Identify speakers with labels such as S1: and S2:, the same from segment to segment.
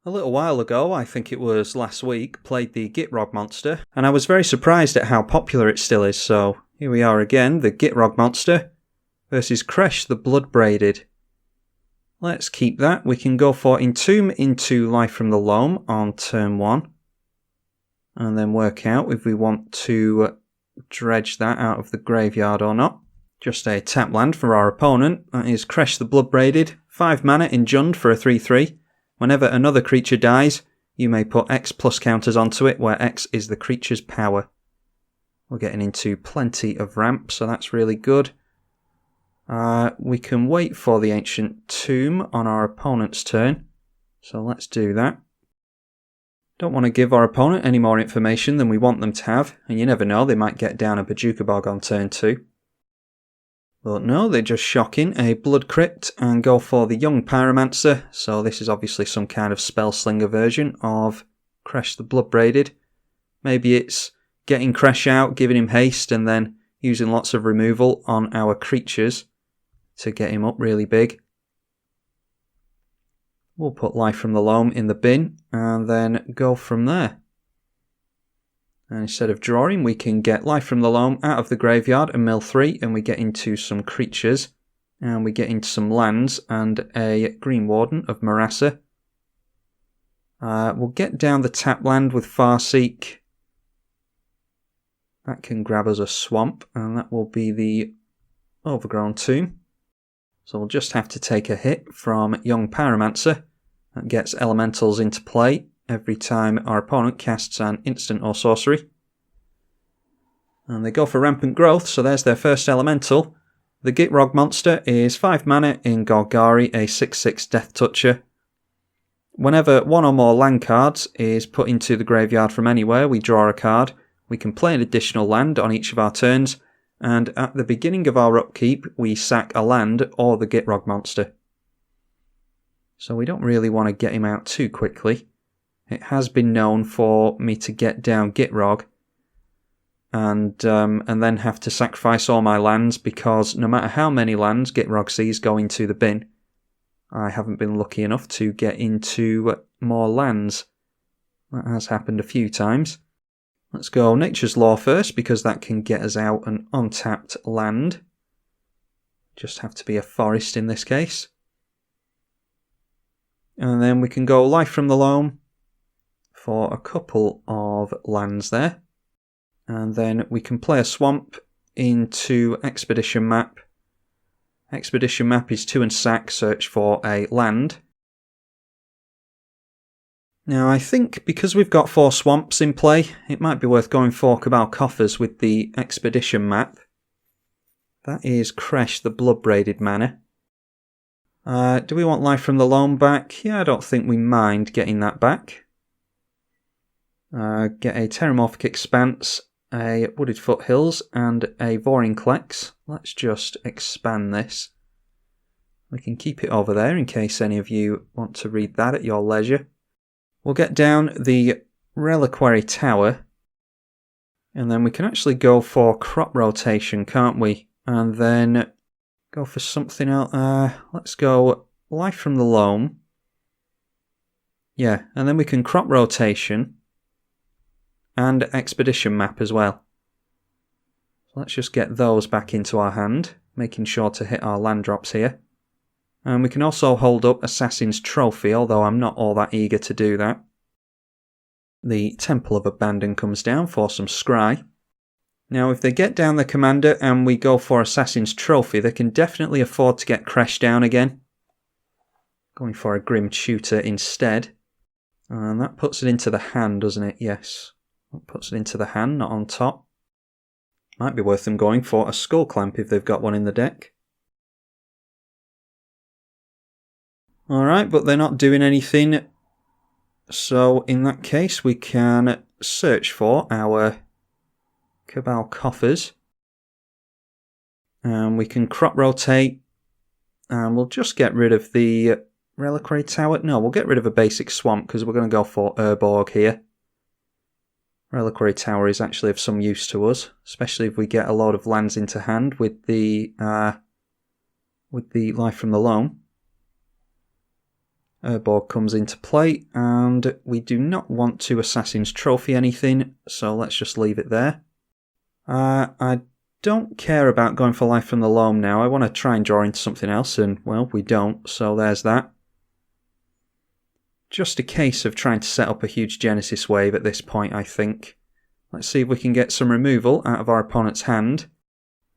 S1: A little while ago, I think it was last week, played the Gitrog Monster, and I was very surprised at how popular it still is, so here we are again, the Gitrog Monster versus Kresh the Bloodbraided. Let's keep that. We can go for Entomb into Life from the Loam on turn 1, and then work out if we want to dredge that out of the graveyard or not. Just a tap land for our opponent, that is Kresh the Bloodbraided, 5 mana in Jund for a 3/3. Whenever another creature dies, you may put X plus counters onto it, where X is the creature's power. We're getting into plenty of ramp, so that's really good. We can wait for the Ancient Tomb on our opponent's turn, so let's do that. Don't want to give our opponent any more information than we want them to have, and you never know, they might get down a Bojuka Bog on turn 2. But no, they're just shocking a Blood Crypt and go for the Young Pyromancer, so this is obviously some kind of Spellslinger version of Kresh the Bloodbraided. Maybe it's getting Kresh out, giving him haste, and then using lots of removal on our creatures to get him up really big. We'll put Life from the Loam in the bin and then go from there. And instead of drawing, we can get Life from the Loam out of the graveyard and mill 3, and we get into some creatures, and we get into some lands and a Green Warden of Marasa. We'll get down the tap land with Farseek. That can grab us a swamp, and that will be the Overgrown Tomb. So we'll just have to take a hit from Young Pyromancer. That gets elementals into play every time our opponent casts an instant or sorcery. And they go for Rampant Growth, so there's their first elemental. The Gitrog Monster is 5 mana in Golgari, a 6/6 Death Toucher. Whenever one or more land cards is put into the graveyard from anywhere, we draw a card. We can play an additional land on each of our turns, and at the beginning of our upkeep, we sack a land or the Gitrog Monster. So we don't really want to get him out too quickly. It has been known for me to get down Gitrog and then have to sacrifice all my lands, because no matter how many lands Gitrog sees go into the bin, I haven't been lucky enough to get into more lands. That has happened a few times. Let's go Nature's Law first, because that can get us out an untapped land. Just have to be a forest in this case. And then we can go Life from the Loam for a couple of lands there. And then we can play a swamp into Expedition Map. Expedition Map is 2 and sack, search for a land. Now I think because we've got 4 swamps in play, it might be worth going for Cabal Coffers with the Expedition Map. That is Kresh the Bloodbraided mana. Do we want Life from the Loam back? Yeah, I don't think we mind getting that back. Get a Terramorphic Expanse, a Wooded Foothills, and a Vorinclex. Let's just expand this. We can keep it over there in case any of you want to read that at your leisure. We'll get down the Reliquary Tower, and then we can actually go for Crop Rotation, can't we? And then go for something else. Let's go Life from the Loam. Yeah, and then we can Crop Rotation and Expedition Map as well. So let's just get those back into our hand, making sure to hit our land drops here. And we can also hold up Assassin's Trophy, although I'm not all that eager to do that. The Temple of Abandon comes down for some scry. Now if they get down the commander and we go for Assassin's Trophy, they can definitely afford to get Kresh down again. Going for a Grim Tutor instead. And that puts it into the hand, doesn't it? Yes. That puts it into the hand, not on top. Might be worth them going for a Skull Clamp if they've got one in the deck. Alright, but they're not doing anything. So in that case, we can search for our Cabal Coffers. And we can Crop Rotate. And we'll just get rid of the Reliquary Tower. No, we'll get rid of a basic swamp because we're going to go for Urborg here. Reliquary Tower is actually of some use to us, especially if we get a load of lands into hand with the Life from the Loam. Urborg comes into play, and we do not want to Assassin's Trophy anything, so let's just leave it there. I don't care about going for Life from the Loam now. I want to try and draw into something else, and, well, we don't, so there's that. Just a case of trying to set up a huge Genesis wave at this point, I think. Let's see if we can get some removal out of our opponent's hand.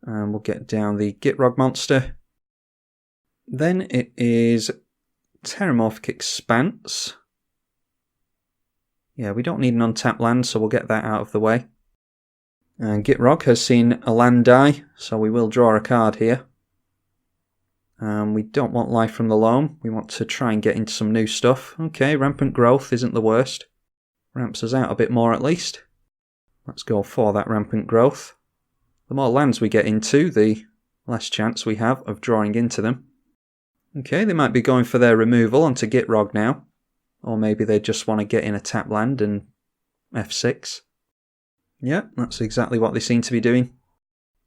S1: And we'll get down the Gitrog Monster. Then it is Terramorphic Expanse. Yeah, we don't need an untapped land, so we'll get that out of the way. And Gitrog has seen a land die, so we will draw a card here. We don't want Life from the Loam. We want to try and get into some new stuff. Okay, Rampant Growth isn't the worst. Ramps us out a bit more at least. Let's go for that Rampant Growth. The more lands we get into, the less chance we have of drawing into them. Okay, they might be going for their removal onto Gitrog now. Or maybe they just want to get in a tap land and F6. Yeah, that's exactly what they seem to be doing.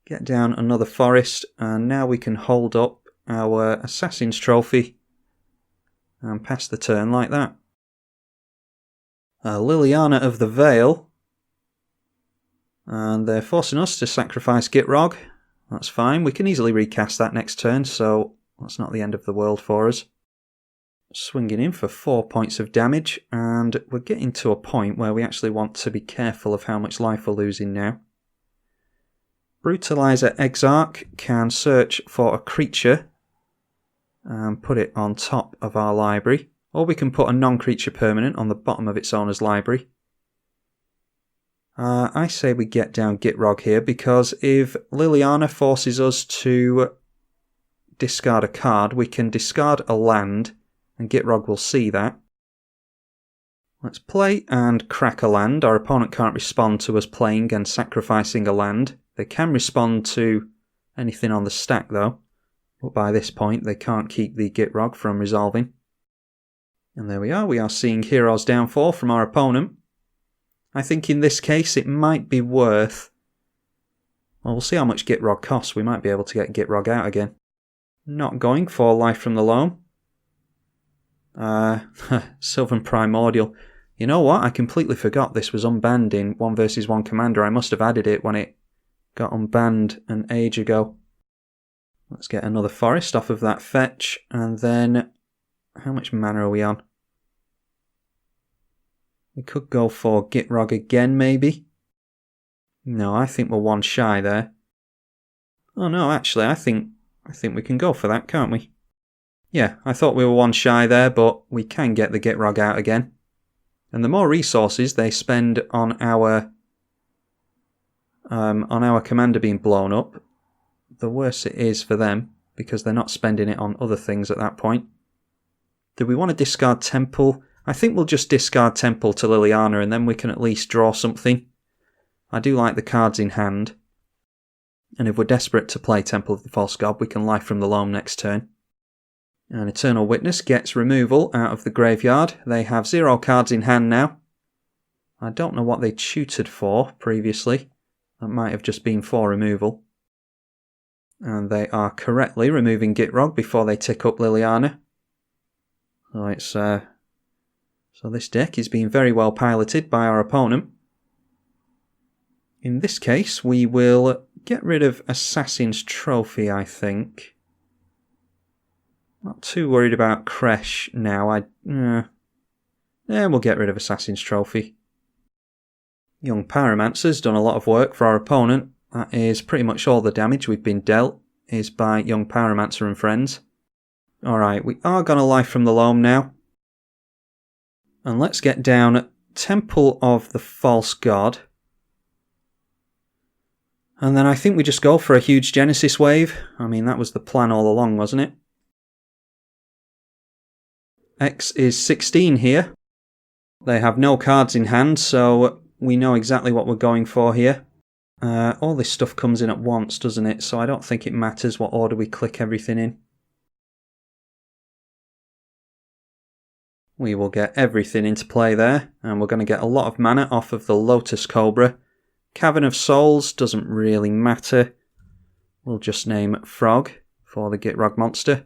S1: Get down another forest, and now we can hold up our Assassin's Trophy and pass the turn like that. Liliana of the Veil. And they're forcing us to sacrifice Gitrog. That's fine. We can easily recast that next turn, so that's not the end of the world for us. Swinging in for 4 points of damage, and we're getting to a point where we actually want to be careful of how much life we're losing now. Brutalizer Exarch can search for a creature and put it on top of our library, or we can put a non-creature permanent on the bottom of its owner's library. I say we get down Gitrog here, because if Liliana forces us to discard a card, we can discard a land, and Gitrog will see that. Let's play and crack a land. Our opponent can't respond to us playing and sacrificing a land. They can respond to anything on the stack though, but by this point they can't keep the Gitrog from resolving. And there we are seeing Hero's Downfall from our opponent. I think in this case it might be worth... Well, we'll see how much Gitrog costs. We might be able to get Gitrog out again. Not going for Life from the Loam. Sylvan Primordial. You know what? I completely forgot this was unbanned in 1 vs 1 Commander. I must have added it when it got unbanned an age ago. Let's get another forest off of that fetch. And then... how much mana are we on? We could go for Gitrog again, maybe. No, I think we're one shy there. Oh no, actually, I think we can go for that, can't we? Yeah, I thought we were one shy there, but we can get the Gitrog out again. And the more resources they spend on our commander being blown up, the worse it is for them, because they're not spending it on other things at that point. Do we want to discard Temple? I think we'll just discard Temple to Liliana, and then we can at least draw something. I do like the cards in hand. And if we're desperate to play Temple of the False God, we can Life from the Loam next turn. And Eternal Witness gets removal out of the graveyard. They have 0 cards in hand now. I don't know what they tutored for previously. That might have just been for removal. And they are correctly removing Gitrog before they tick up Liliana. So this deck is being very well piloted by our opponent. In this case, we will get rid of Assassin's Trophy, I think. Not too worried about Kresh now. We'll get rid of Assassin's Trophy. Young Pyromancer's done a lot of work for our opponent. That is pretty much all the damage we've been dealt is by Young Pyromancer and friends. Alright, we are going to Life from the Loam now. And let's get down Temple of the False God. And then I think we just go for a huge Genesis wave. I mean, that was the plan all along, wasn't it? X is 16 here. They have no cards in hand, so we know exactly what we're going for here. All this stuff comes in at once, doesn't it? So I don't think it matters what order we click everything in. We will get everything into play there, and we're going to get a lot of mana off of the Lotus Cobra. Cavern of Souls doesn't really matter. We'll just name Frog for the Gitrog Monster.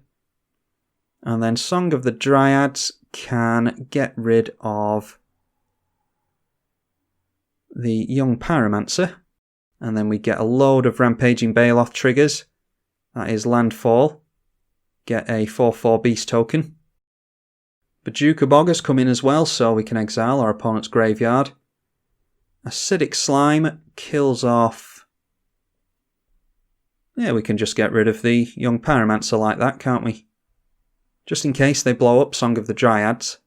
S1: And then Song of the Dryads can get rid of the Young Pyromancer, and then we get a load of Rampaging Baloth triggers. That is landfall. Get a 4/4 beast token. Bojuka Bog has come in as well, so we can exile our opponent's graveyard. Acidic Slime kills off... Yeah, we can just get rid of the Young Pyromancer like that, can't we? Just in case they blow up Song of the Dryads.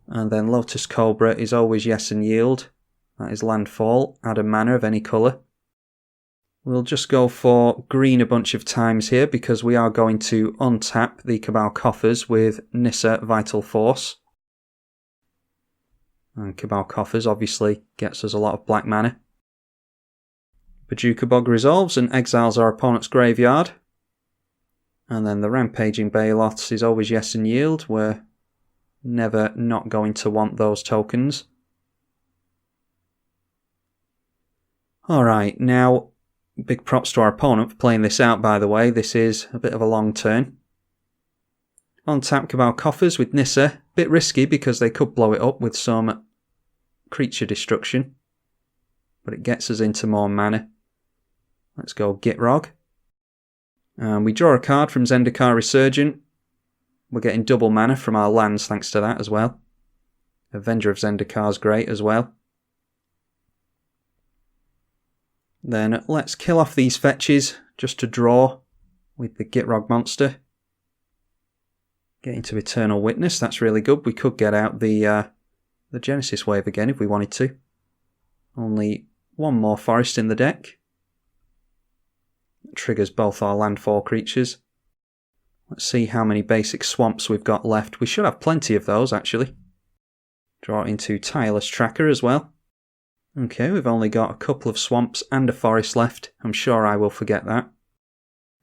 S1: And then Lotus Cobra is always yes and yield. That is landfall. Add a mana of any colour. We'll just go for green a bunch of times here because we are going to untap the Cabal Coffers with Nissa Vital Force. And Cabal Coffers obviously gets us a lot of black mana. Bojuka Bog resolves and exiles our opponent's graveyard. And then the Rampaging Baloths is always yes and yield. We're never not going to want those tokens. Alright, now big props to our opponent for playing this out, by the way. This is a bit of a long turn. Untap Cabal Coffers with Nissa. Bit risky because they could blow it up with some creature destruction. But it gets us into more mana. Let's go Gitrog. We draw a card from Zendikar Resurgent. We're getting double mana from our lands thanks to that as well. Avenger of Zendikar is great as well. Then let's kill off these fetches just to draw with the Gitrog Monster. Get into Eternal Witness, that's really good. We could get out the Genesis Wave again if we wanted to. Only one more forest in the deck. It triggers both our landfall creatures. Let's see how many basic swamps we've got left. We should have plenty of those actually. Draw into Tireless Tracker as well. Okay, we've only got a couple of swamps and a forest left. I'm sure I will forget that.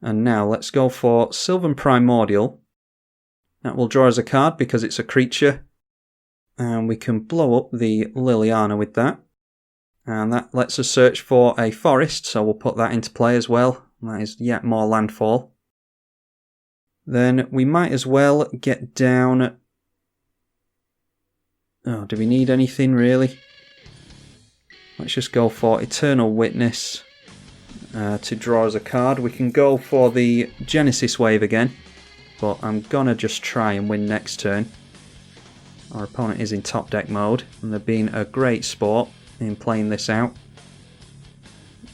S1: And now let's go for Sylvan Primordial. That will draw us a card because it's a creature. And we can blow up the Liliana with that. And that lets us search for a forest, so we'll put that into play as well. That is yet more landfall. Then we might as well get down... Oh, do we need anything really? Let's just go for Eternal Witness to draw us a card. We can go for the Genesis Wave again, but I'm gonna just try and win next turn. Our opponent is in top deck mode, and they're being a great sport in playing this out.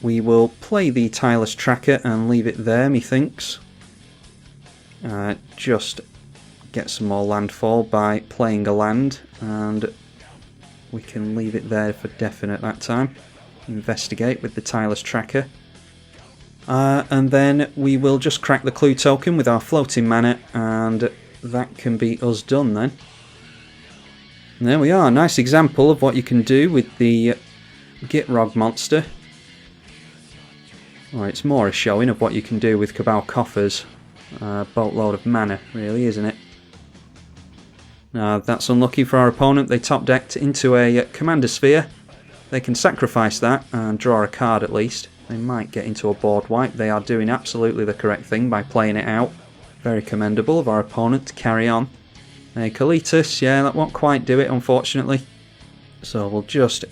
S1: We will play the Tireless Tracker and leave it there, methinks. Just get some more landfall by playing a land, and we can leave it there for definite that time. Investigate with the Tireless Tracker. And then we will just crack the Clue token with our floating mana, and that can be us done then. And there we are, nice example of what you can do with the Gitrog Monster. Well, it's more a showing of what you can do with Cabal Coffers. Boatload of mana, really, isn't it? That's unlucky for our opponent. They top decked into a Commander Sphere. They can sacrifice that and draw a card at least. They might get into a board wipe. They are doing absolutely the correct thing by playing it out. Very commendable of our opponent to carry on. Kalitas, yeah, that won't quite do it, unfortunately. So we'll just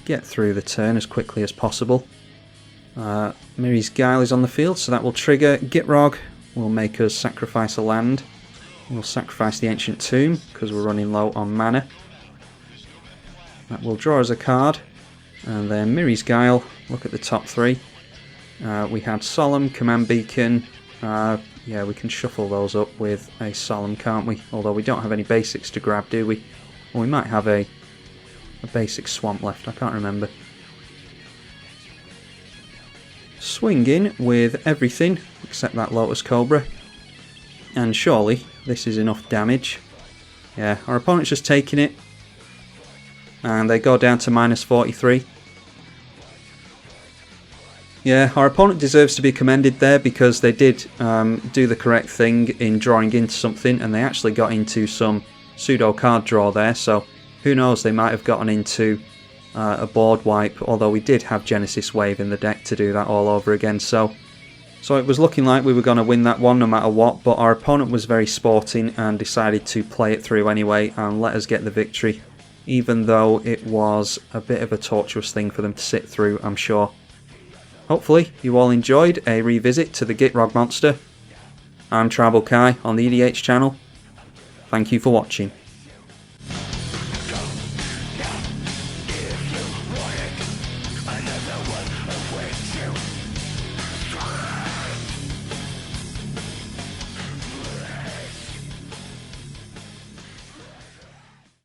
S1: get through the turn as quickly as possible. Miri's Guile is on the field, so that will trigger. Gitrog will make us sacrifice a land. We'll sacrifice the Ancient Tomb because we're running low on mana. That will draw us a card. And then Miri's Guile, look at the top three. We had Solemn, Command Beacon. Yeah, we can shuffle those up with a Solemn, can't we? Although we don't have any basics to grab, do we? Or we might have a basic swamp left, I can't remember. Swinging with everything except that Lotus Cobra. And surely this is enough damage. Yeah, our opponent's just taking it. And they go down to minus 43. Yeah, our opponent deserves to be commended there because they did do the correct thing in drawing into something, and they actually got into some pseudo card draw there, so who knows, they might have gotten into a board wipe, although we did have Genesis Wave in the deck to do that all over again, so So it was looking like we were going to win that one no matter what, but our opponent was very sporting and decided to play it through anyway and let us get the victory, even though it was a bit of a torturous thing for them to sit through, I'm sure. Hopefully you all enjoyed a revisit to the Gitrog Monster. I'm tribalkai on the EDH channel. Thank you for watching.
S2: Another one awaits you.